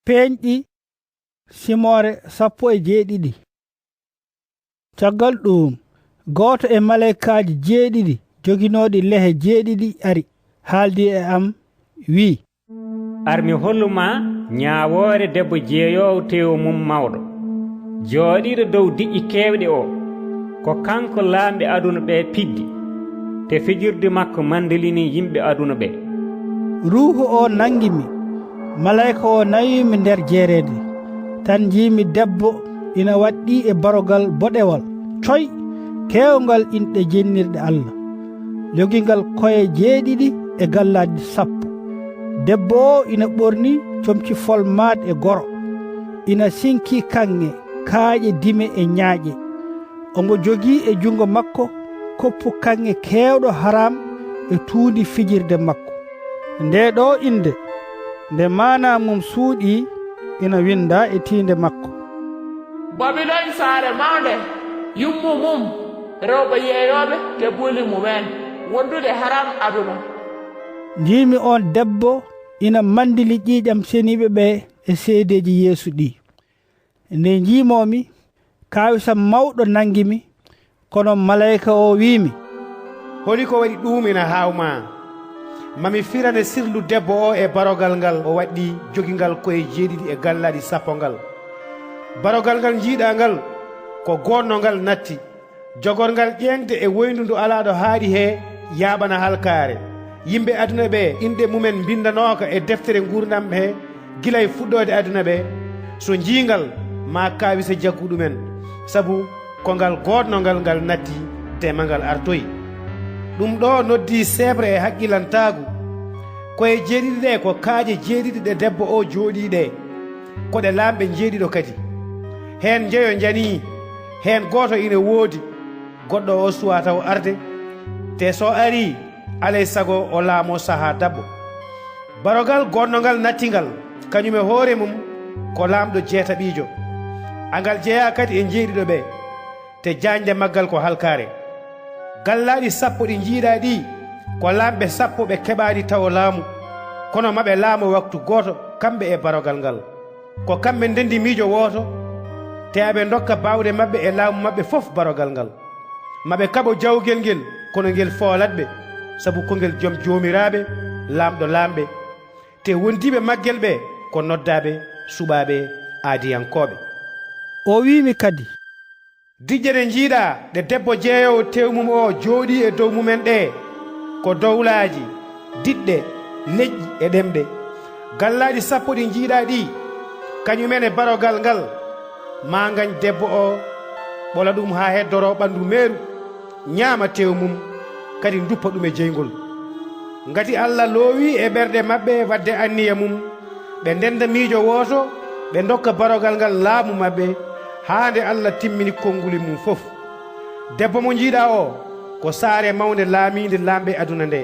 peeñɗi simore 17. caggal ɗum goto e malaikaji 7 joginoɗi lehe 7 ari haaldi e am wi armi holluma ñawoore debbo jeeyowo tew mum mawɗo jooɗiɗo dow diƴƴi kewɗe o ko kanko laamɓe aduna ɓe piddi te fijirde makko mandilini yimɓe aduna ɓe. ruuhu o nangimi malayika o nawimi nder jeerede tan jiimi debbo ina waɗɗi e barogal boɗewal coy kewgal inɗe jennirɗe Allah jogingal koye 7 e gallaji 10. debbo o ina ɓorni comci folmaade e goro ina sinki kanŋe kaaƴe dime e ñaaƴe omo jogii e jungo makko koppu kanŋe keewɗo haram e tuundi fijirde makko nde ɗo inde nde maana mum suuɗi ina winda e tiinde makko Babilon saare mawnde yummu mum rewɓe yeeyoɓe te buli mumen wondude haram aduna jiimi on debbo ina mandili ƴiiƴam seniɓe ɓe e seedeji yeesu ɗi nde jiimomi kawisam mawɗo nangimi kono malayika o wiimi holi ko waɗi ɗum ina hawma mami firane sirlu debbo o e barogal ngal o waɗɗi jogingal koye 7 e gallaɗi 10 ngal barogal ngal jiiɗa ngal ko gonno ngal natti jogorngal ƴeŋde e woyndudu alaɗo haaɗi he yaɓana halkare yimɓe aduna ɓe inɗe mumen bindanoka e deftere gurdam he gila e fuɗɗode aduna ɓe so jiingal ma kawisa jaggu ɗumen saabu ko ngal godnongal ngal natti tema ngal artoyi ɗum ɗo noddi sebre e haqqilantagu koye 7 ɗe ko kaaƴe 7 ɗe debbo o jooɗiɗe koɗe lamɓe 7 kadi hen jeeyo jani hen goto ina woodi goɗɗo o suwa taw arde te so ari alay sago o laamo saaha dabbo barogal gonnogal nattingal kañum e hoore mum ko laamɗo jeetaɓiijo angal jeeya kadi e jeeɗiɗo ɓe te jañde maggal ko halkare gallaɗi 10 ɗi jiiɗa ɗi ko lamɓe 10 ɓe keɓaɗi taw laamu kono maɓe laamo waktu goto kamɓe e barogal ngal ko kamɓe ndendi miijo woto te aɓe dokka bawɗe maɓɓe e laamu maɓɓe fof barogal ngal maɓe kaɓo jawgel ngel kono ngel foolatɓe sabu ko ngel joom joomiraɓe laamɗo laamɓe te wondiɓe maggel ɓe ko noddaɓe suɓaɓe aadiyankoɓe o wiimi kadi diƴƴe ɗe jiiɗa ɗe debbo jeeyowo tewmum o jooɗi e dow mumen ɗe ko dowlaji diɗɗe leƴƴi e ɗemɗe gallaɗi 10 ɗi jiiɗa ɗi kañumen e barogal ngal ma gañ debbo o ɓola ɗum ha heddoro ɓandu meeru ñaama tew mum kadi duppa ɗum e jeygol ngati Allah loowi e ɓerɗe maɓɓe wadde anniya mum ɓe ndenda miijo woto ɓe dokka barogal ngal laamu maɓɓe haa nde Allah timmini konnguli mum fof debbo mo jiiɗa o ko saare mawde laamide lamɓe aduna nde